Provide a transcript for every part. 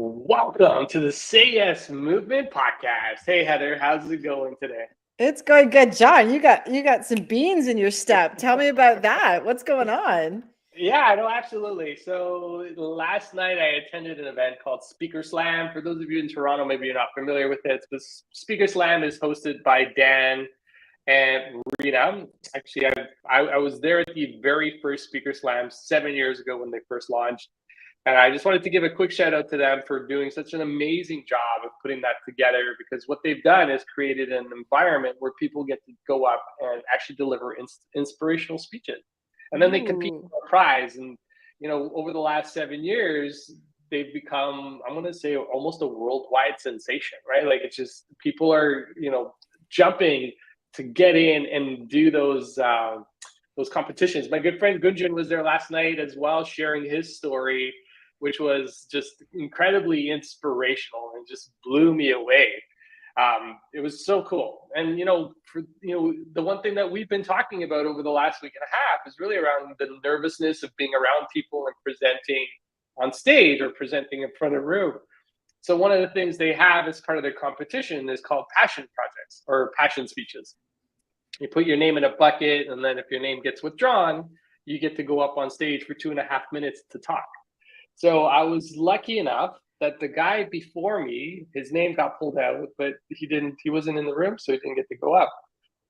Welcome to the Say Yes Movement podcast. Hey Heather, how's it going today? It's going good, John. You got some beans in your step. Tell me about that. What's going on? Yeah, no, absolutely. So last night I attended an event called Speaker Slam. For those of you in Toronto, maybe you're not familiar with it. But Speaker Slam is hosted by Dan and Rita. Actually, I was there at the very first Speaker Slam 7 years ago when they first launched. And I just wanted to give a quick shout out to them for doing such an amazing job of putting that together, because what they've done is created an environment where people get to go up and actually deliver inspirational speeches. And then they compete Ooh. for a prize. And, over the last 7 years, they've become, I'm going to say, almost a worldwide sensation, right? Like it's just people are, jumping to get in and do those competitions. My good friend Gunjan was there last night as well, sharing his story, which was just incredibly inspirational and just blew me away. It was so cool. And the one thing that we've been talking about over the last week and a half is really around the nervousness of being around people and presenting on stage or presenting in front of a room. So one of the things they have as part of their competition is called passion projects or passion speeches. You put your name in a bucket, and then if your name gets withdrawn, you get to go up on stage for 2.5 minutes to talk. So I was lucky enough that the guy before me, his name got pulled out, but he wasn't in the room, so he didn't get to go up.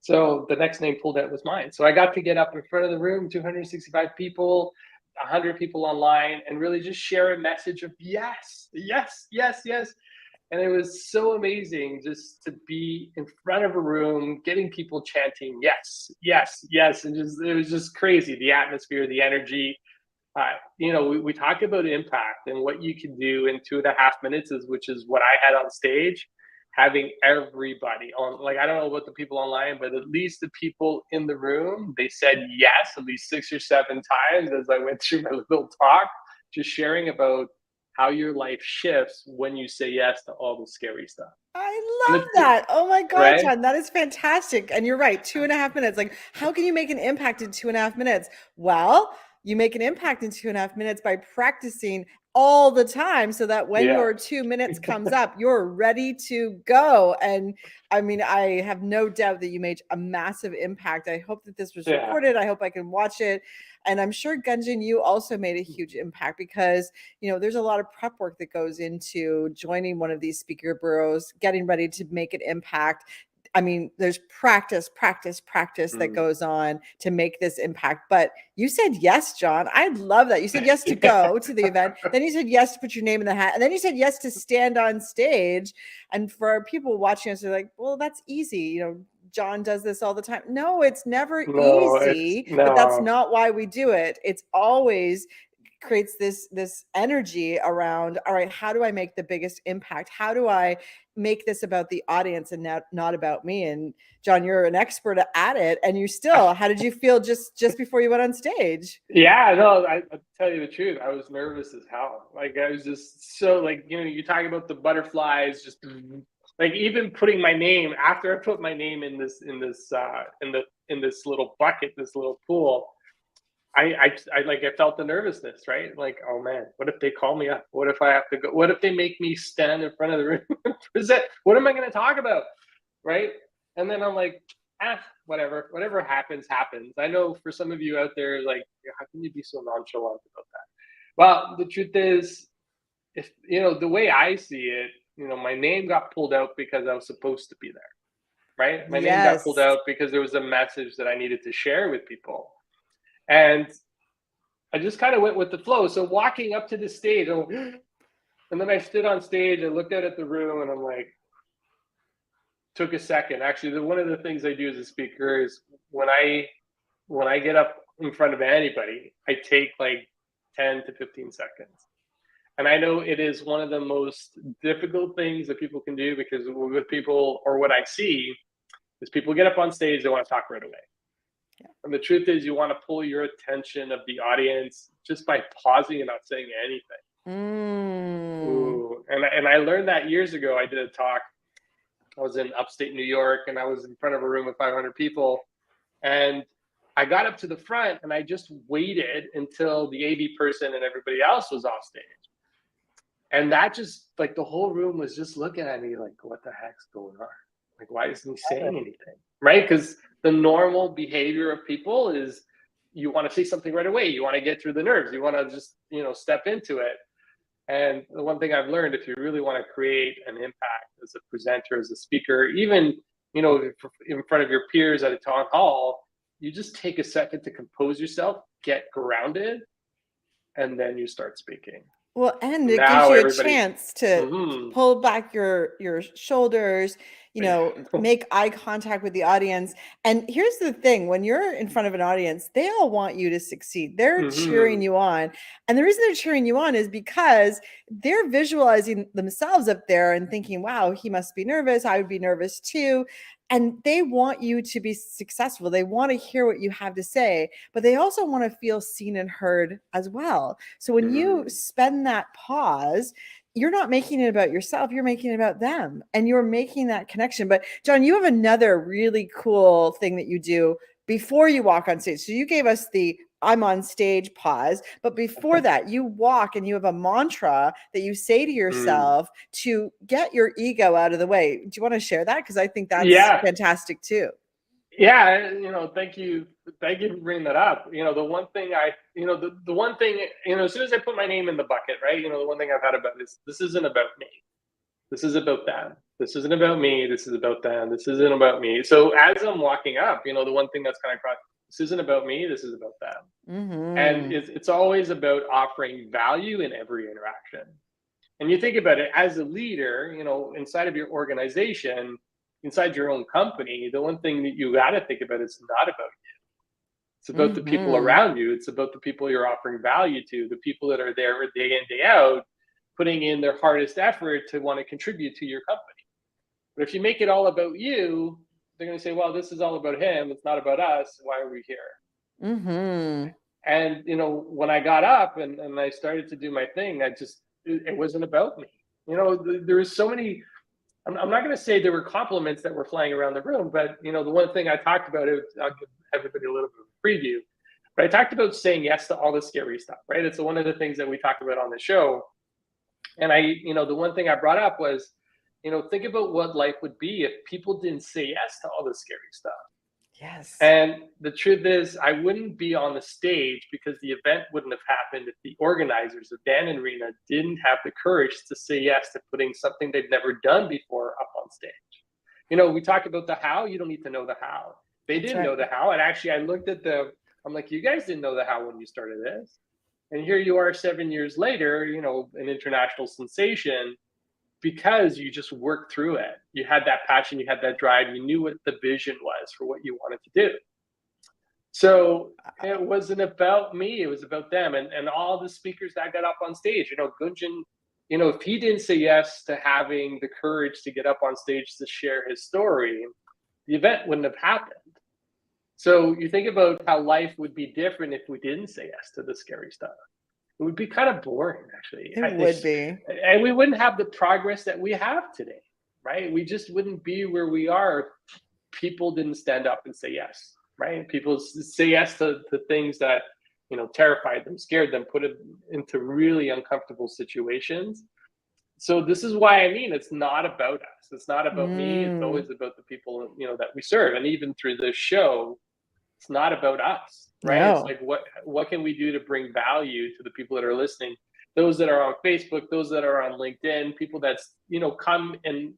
So the next name pulled out was mine. So I got to get up in front of the room, 265 people, 100 people online, and really just share a message of yes, yes, yes, yes. And it was so amazing just to be in front of a room, getting people chanting yes, yes, yes. And it was just crazy. The atmosphere, the energy. We talk about impact and what you can do in 2.5 minutes, which is what I had on stage, having everybody on, like, I don't know about the people online, but at least the people in the room, they said yes at least 6 or 7 times as I went through my little talk, just sharing about how your life shifts when you say yes to all the scary stuff. I And love that. Oh my God, right? John, that is fantastic. And you're right, 2.5 minutes. Like, how can you make an impact in 2.5 minutes? Well, you make an impact in 2.5 minutes by practicing all the time so that when Yeah. your 2 minutes comes up, you're ready to go. And I mean, I have no doubt that you made a massive impact. I hope that this was Yeah. recorded. I hope I can watch it. And I'm sure, Gunjan, you also made a huge impact because there's a lot of prep work that goes into joining one of these speaker bureaus, getting ready to make an impact. I mean, there's practice, practice, practice that Mm. goes on to make this impact. But you said yes, John. I love that. You said yes to go to the event. Then you said yes to put your name in the hat. And then you said yes to stand on stage. And for our people watching us, they're like, well, that's easy. John does this all the time. No, it's never No, it's easy, but that's no. not why we do it. It's always creates this energy around, all right, how do I make the biggest impact? How do I make this about the audience and not about me? And John, you're an expert at it, and how did you feel just before you went on stage? Yeah, no, I'll tell you the truth. I was nervous as hell. Like I was just so, like, you talk about the butterflies, just like even putting my name after I put my name in this little bucket, this little pool. I felt the nervousness, right? Like, oh man, what if they call me up? What if I have to go? What if they make me stand in front of the room and present? What am I going to talk about, right? And then I'm like, whatever happens, happens. I know for some of you out there, like, how can you be so nonchalant about that? Well, the truth is, if the way I see it, my name got pulled out because I was supposed to be there, right? My name got pulled Yes. out because there was a message that I needed to share with people, and I just kind of went with the flow. So walking up to the stage, and then I stood on stage and looked out at the room, and I'm like, took a second. Actually, one of the things I do as a speaker is when I get up in front of anybody, I take like 10 to 15 seconds. And I know it is one of the most difficult things that people can do, because with people, or what I see is people get up on stage, they want to talk right away. Yeah. And the truth is, you want to pull your attention of the audience just by pausing and not saying anything. Mm. Ooh. And I learned that years ago. I did a talk. I was in upstate New York, and I was in front of a room of 500 people. And I got up to the front, and I just waited until the AV person and everybody else was off stage. And that just like the whole room was just looking at me like, what the heck's going on? Like, why isn't he saying anything? Right? Because the normal behavior of people is you want to say something right away. You want to get through the nerves. You want to just, step into it. And the one thing I've learned, if you really want to create an impact as a presenter, as a speaker, even, in front of your peers at a town hall, you just take a second to compose yourself, get grounded, and then you start speaking. Well, and it gives Now you a everybody, chance to mhm. pull back your shoulders, make eye contact with the audience. And here's the thing, when you're in front of an audience, they all want you to succeed. They're cheering Mhm. you on. And the reason they're cheering you on is because they're visualizing themselves up there and thinking, wow, he must be nervous. I would be nervous too. And they want you to be successful. They want to hear what you have to say, but they also want to feel seen and heard as well. So when you Mhm. spend that pause, you're not making it about yourself, you're making it about them, and you're making that connection. But John, you have another really cool thing that you do before you walk on stage. So you gave us the I'm on stage pause, but before that, you walk and you have a mantra that you say to Mm. yourself to get your ego out of the way. Do you want to share that? Because I think that's Yeah. fantastic too. Yeah, thank you for bringing that up. The one thing the one thing, as soon as I put my name in the bucket, right? The one thing I've had about this isn't about me. This is about them. This isn't about me. This is about them. This isn't about me. So as I'm walking up, the one thing that's kind of cross, this isn't about me. This is about them. And Hmm. it's always about offering value in every interaction. And you think about it as a leader, inside of your organization, inside your own company, the one thing that you got to think about is not about you. It's about the people Hmm. around you. It's about the people you're offering value to, the people that are there day in, day out, putting in their hardest effort to want to contribute to your company. But if you make it all about you, they're going to say, well, this is all about him. It's not about us. Why are we here? Hmm. And when I got up and I started to do my thing, it wasn't about me. There was so many. I'm not going to say there were compliments that were flying around the room, but the one thing I talked about, I'll give everybody a little bit of a preview. But I talked about saying yes to all the scary stuff, right? It's one of the things that we talked about on the show. And the one thing I brought up was, think about what life would be if people didn't say yes to all the scary stuff. Yes. And the truth is, I wouldn't be on the stage because the event wouldn't have happened if the organizers of Dan and Rena didn't have the courage to say yes to putting something they've never done before up on stage. We talk about the how, you don't need to know the how. They That's didn't right. know the how. And actually, I looked at I'm like, you guys didn't know the how when you started this. And here you are 7 years later, an international sensation because you just worked through it. You had that passion, you had that drive, you knew what the vision was for what you wanted to do. So it wasn't about me, it was about them. And all the speakers that got up on stage, Gunjan, if he didn't say yes to having the courage to get up on stage to share his story, the event wouldn't have happened. So you think about how life would be different if we didn't say yes to the scary stuff. It would be kind of boring, actually. It I think, would be. and we wouldn't have the progress that we have today, right? We just wouldn't be where we are if people didn't stand up and say yes, right? People say yes to things that terrified them, scared them, put it into really uncomfortable situations. So this is why it's not about us. It's not about me. It's Mm, always about the people that we serve. And even through this show, it's not about us, right? It's no. like what can we do to bring value to the people that are listening, those that are on Facebook, those that are on LinkedIn, people that's come and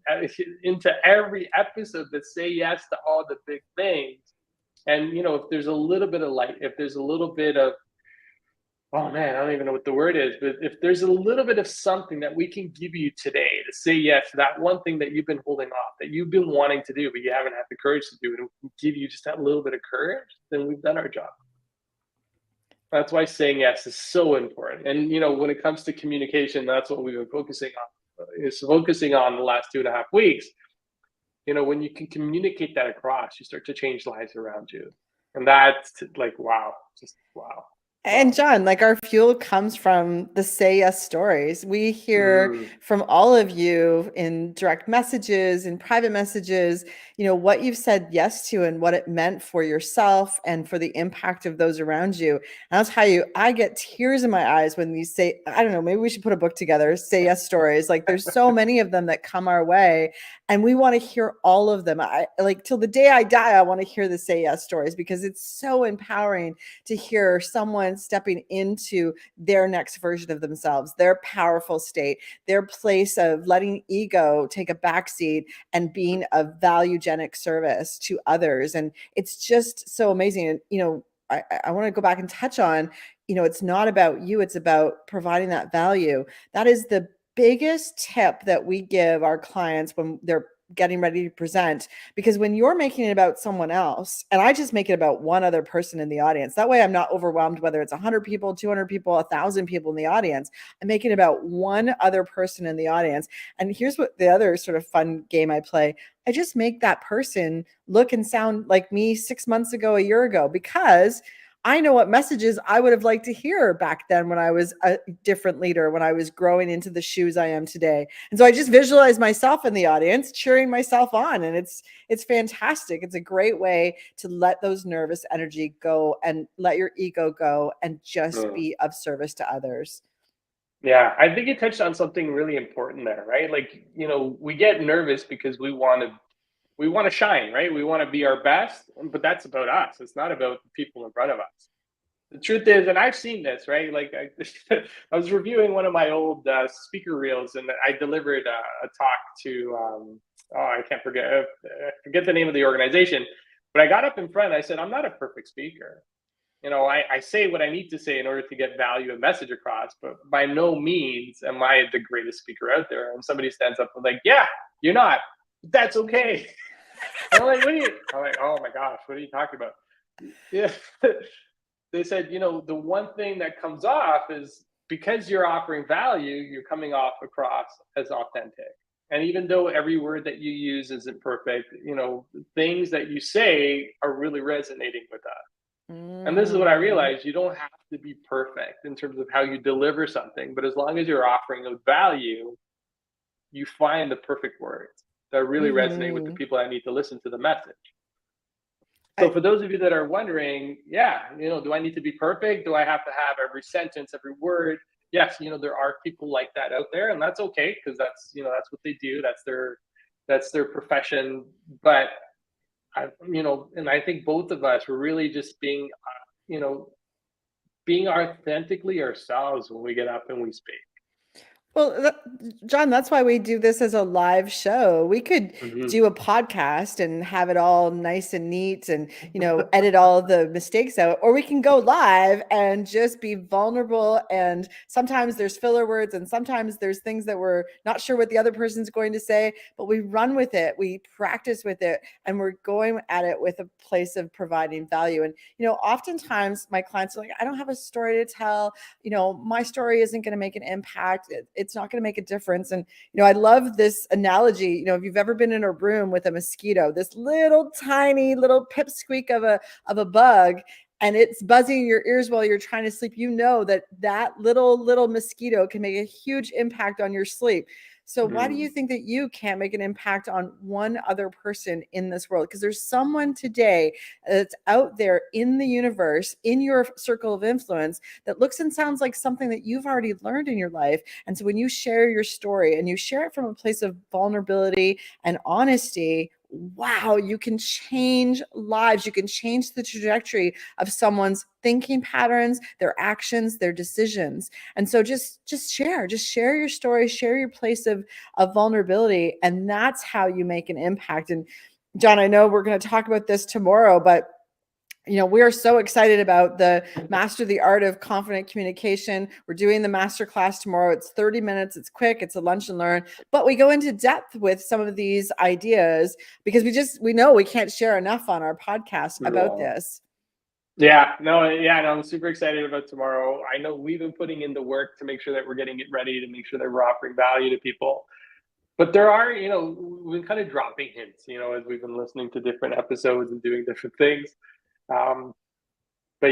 into every episode that say yes to all the big things. And if there's a little bit of light, if there's a little bit of, oh man, I don't even know what the word is, but if there's a little bit of something that we can give you today to say yes to that one thing that you've been holding off, that you've been wanting to do, but you haven't had the courage to do it, and we can give you just that little bit of courage, then we've done our job. That's why saying yes is so important. And when it comes to communication, that's what we've been focusing on. Is focusing on the last 2.5 weeks. When you can communicate that across, you start to change lives around you, and that's like wow, just wow, And wow. John, like our fuel comes from the say yes stories. We hear Mm, from all of you in direct messages, in private messages, what you've said yes to and what it meant for yourself and for the impact of those around you. And I'll tell you, I get tears in my eyes when you say, I don't know, maybe we should put a book together, Say Yes Stories. Like there's so many of them that come our way and we want to hear all of them. I like till the day I die, I want to hear the Say Yes stories because it's so empowering to hear someone stepping into their next version of themselves, their powerful state, their place of letting ego take a backseat and being of valuegenic service to others. And it's just so amazing. And, I want to go back and touch on, it's not about you, it's about providing that value. That is the biggest tip that we give our clients when they're getting ready to present, because when you're making it about someone else, and I just make it about one other person in the audience, that way I'm not overwhelmed whether it's 100 people, 200 people, 1,000 people in the audience. I make it about one other person in the audience. And here's what the other sort of fun game I play. I just make that person look and sound like me 6 months ago, a year ago, because I know what messages I would have liked to hear back then when I was a different leader, when I was growing into the shoes I am today. And so I just visualize myself in the audience, cheering myself on. And it's fantastic. It's a great way to let those nervous energy go and let your ego go and just be of service to others. Yeah, I think you touched on something really important there, right? Like, we get nervous because we want to shine, right? We want to be our best, but that's about us. It's not about the people in front of us. The truth is, and I've seen this, right? Like I was reviewing one of my old speaker reels, and I delivered a talk to I can't forget the name of the organization, but I got up in front. And I said, I'm not a perfect speaker. I say what I need to say in order to get value and message across, but by no means am I the greatest speaker out there. And somebody stands up and like, yeah, you're not. That's okay. And I'm like, I'm like, oh my gosh, what are you talking about? Yeah. They said, the one thing that comes off is because you're offering value, you're coming off across as authentic. And even though every word that you use isn't perfect, things that you say are really resonating with us. And this is what I realized. You don't have to be perfect in terms of how you deliver something, but as long as you're offering a value, you find the perfect words that really resonate with the people that need to listen to the message. So for those of you that are wondering, do I need to be perfect? Do I have to have every sentence, every word? Yes, there are people like that out there, and that's okay because that's what they do. That's their profession. But and I think both of us were really just being authentically ourselves when we get up and we speak. Well, John, that's why we do this as a live show. We could do a podcast and have it all nice and neat and, edit all the mistakes out, or we can go live and just be vulnerable. And sometimes there's filler words and sometimes there's things that we're not sure what the other person's going to say, but we run with it. We practice with it and we're going at it with a place of providing value. And, oftentimes my clients are like, I don't have a story to tell. My story isn't going to make an impact. It's not going to make a difference. And, I love this analogy. If you've ever been in a room with a mosquito, this little tiny little pipsqueak of a bug, and it's buzzing in your ears while you're trying to sleep, that little mosquito can make a huge impact on your sleep. So why do you think that you can't make an impact on one other person in this world? Because there's someone today that's out there in the universe, in your circle of influence, that looks and sounds like something that you've already learned in your life. And so when you share your story and you share it from a place of vulnerability and honesty, wow, you can change lives. You can change the trajectory of someone's thinking patterns, their actions, their decisions. And so just share your story, share your place of vulnerability. And that's how you make an impact. And John, I know we're going to talk about this tomorrow, but we are so excited about the Master the Art of Confident Communication. We're doing the masterclass tomorrow. It's 30 minutes. It's quick. It's a lunch and learn, but we go into depth with some of these ideas because we know we can't share enough on our podcast about this. I'm super excited about tomorrow. I know we've been putting in the work to make sure that we're getting it ready, to make sure that we're offering value to people. But there are, we've been kind of dropping hints, as we've been listening to different episodes and doing different things. But it's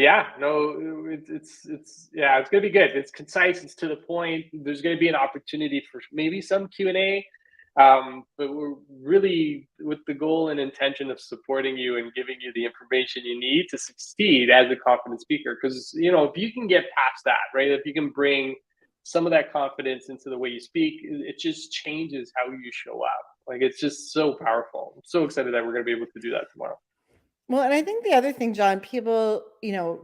gonna be good. It's concise. It's to the point. There's gonna be an opportunity for maybe some Q&A. But we're really with the goal and intention of supporting you and giving you the information you need to succeed as a confident speaker. Because, if you can get past that, right? If you can bring some of that confidence into the way you speak, it just changes how you show up. Like, it's just so powerful. I'm so excited that we're going to be able to do that tomorrow. Well, and I think the other thing, John, people,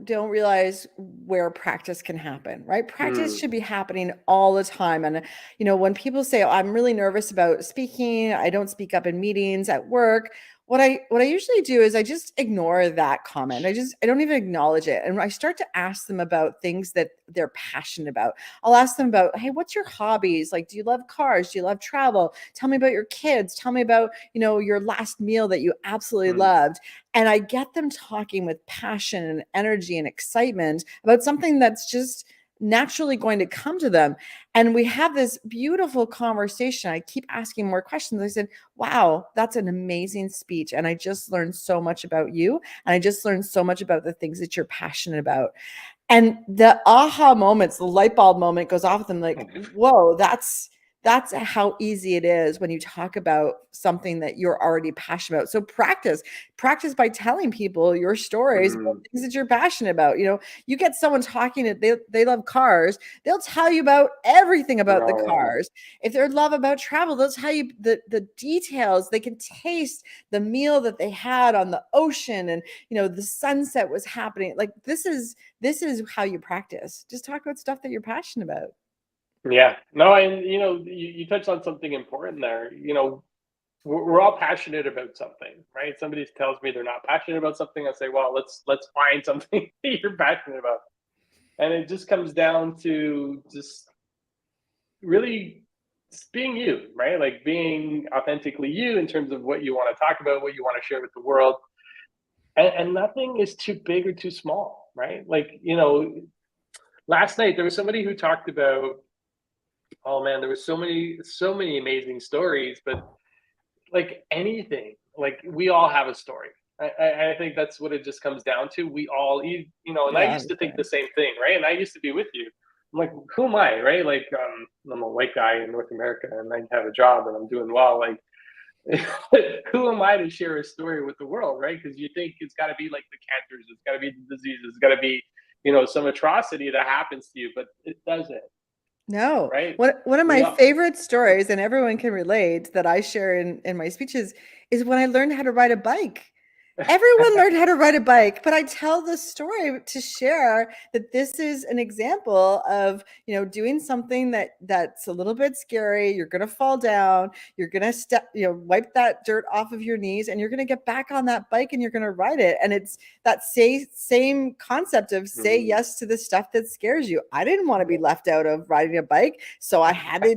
don't realize where practice can happen, right? Practice Mm, should be happening all the time. And, when people say, oh, I'm really nervous about speaking, I don't speak up in meetings at work. What I usually do is I just ignore that comment. I don't even acknowledge it. And I start to ask them about things that they're passionate about. I'll ask them about, hey, what's your hobbies? Like, do you love cars? Do you love travel? Tell me about your kids. Tell me about, your last meal that you absolutely mm, loved. And I get them talking with passion and energy and excitement about something that's just naturally going to come to them. And we have this beautiful conversation. I keep asking more questions. I said, wow, that's an amazing speech. And I just learned so much about you. And I just learned so much about the things that you're passionate about. And the aha moments, the light bulb moment goes off with them like, whoa, that's how easy it is when you talk about something that you're already passionate about. So practice by telling people your stories about mm. things that you're passionate about. You get someone talking, they love cars, they'll tell you about everything about the Oh, cars. If they're love about travel, they'll tell you the details. They can taste the meal that they had on the ocean, and the sunset was happening. Like, this is how you practice. Just talk about stuff that you're passionate about. yeah. No, and you touched on something important there. We're all passionate about something, right? Somebody tells me they're not passionate about something, I say, well, let's find something that you're passionate about. And it just comes down to just really just being you, right? Like being authentically you in terms of what you want to talk about, what you want to share with the world. And nothing is too big or too small, right? Like, last night there was somebody who talked about, oh man, there was so many amazing stories, but like anything, like we all have a story. I think that's what it just comes down to. We all, and I Yeah, used to think the same thing, right? And I used to be with you. I'm like, who am I, right? Like, I'm a white guy in North America, and I have a job, and I'm doing well. Like, who am I to share a story with the world, right? Because you think it's got to be like the cancers, it's got to be the diseases, it's got to be, some atrocity that happens to you, but it doesn't, no. right? One of We my all, favorite stories, and everyone can relate, that I share in my speeches, is when I learned how to ride a bike. Everyone learned how to ride a bike, but I tell the story to share that this is an example of, doing something that's a little bit scary. You're going to fall down, you're going to step, wipe that dirt off of your knees, and you're going to get back on that bike and you're going to ride it. And it's that same concept of say mm, yes to the stuff that scares you. I didn't want to be left out of riding a bike, so I had to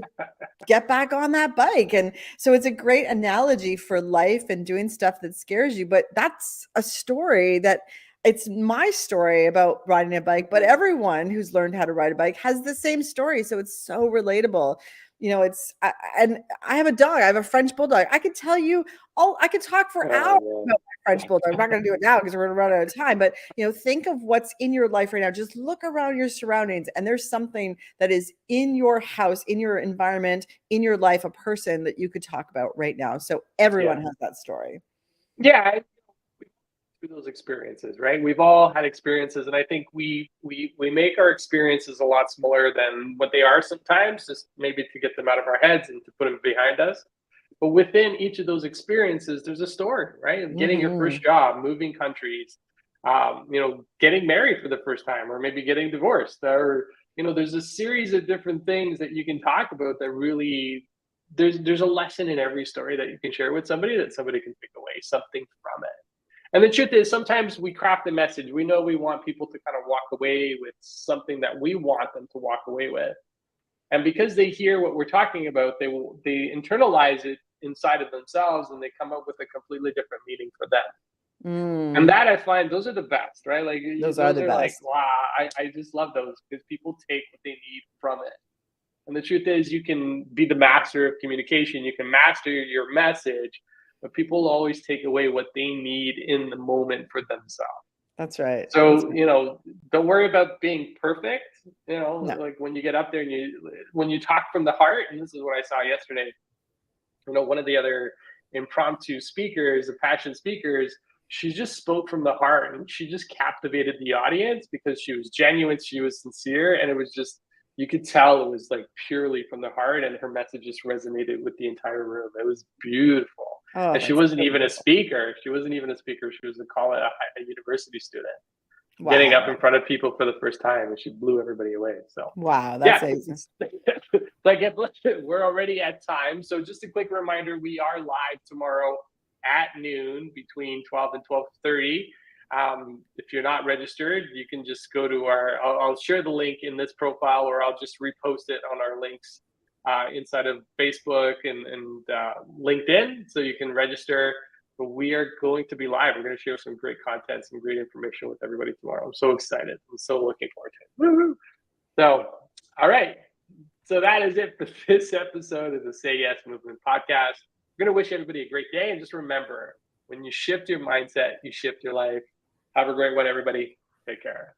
get back on that bike. And so it's a great analogy for life and doing stuff that scares you. But that's a story that it's my story about riding a bike, but mm, everyone who's learned how to ride a bike has the same story. So it's so relatable. And I have a dog, I have a French bulldog. I could tell you I could talk for hours oh, about my French bulldog. I'm not going to do it now because we're going to run out of time. But think of what's in your life right now. Just look around your surroundings, and there's something that is in your house, in your environment, in your life, a person that you could talk about right now. So yeah, everyone has that story. yeah. Through those experiences, right? We've all had experiences, and I think we make our experiences a lot smaller than what they are sometimes, just maybe to get them out of our heads and to put them behind us. But within each of those experiences, there's a story, right? Of getting your Hmm. first job, moving countries, getting married for the first time, or maybe getting divorced, or there's a series of different things that you can talk about that really there's a lesson in every story that you can share with somebody that somebody can take away something from it. And the truth is, sometimes we craft a message. We know we want people to kind of walk away with something that we want them to walk away with. And because they hear what we're talking about, they internalize it inside of themselves, and they come up with a completely different meaning for them. And Mm, that I find those are the best, right? Like those are those the are like, best. wow, I just love those because people take what they need from it. And the truth is, you can be the master of communication, you can master your message, but people always take away what they need in the moment for themselves. That's right. That's So, right. don't worry about being perfect. No. Like when you get up there and when you talk from the heart, and this is what I saw yesterday. one of the other impromptu speakers, the passion speakers, she just spoke from the heart and she just captivated the audience because she was genuine, she was sincere, and it was just, you could tell it was like purely from the heart, and her message just resonated with the entire room. It was beautiful. Oh, And she that's wasn't so even a beautiful. speaker. She wasn't even a speaker. She was a university student getting up Wow. in front of people for the first time, and she blew everybody away. So Wow, that's yeah, amazing. like we're already at time. So just a quick reminder, we are live tomorrow at noon between 12 and 12:30. If you're not registered, you can just go to I'll share the link in this profile, or I'll just repost it on our links inside of Facebook and LinkedIn, so you can register. But we are going to be live. We're going to share some great content, some great information with everybody tomorrow. I'm so excited. I'm so looking forward to it. Woo-hoo. So, all right. So that is it for this episode of the Say Yes Movement podcast. We're going to wish everybody a great day. And just remember, when you shift your mindset, you shift your life. Have a great one, everybody. Take care.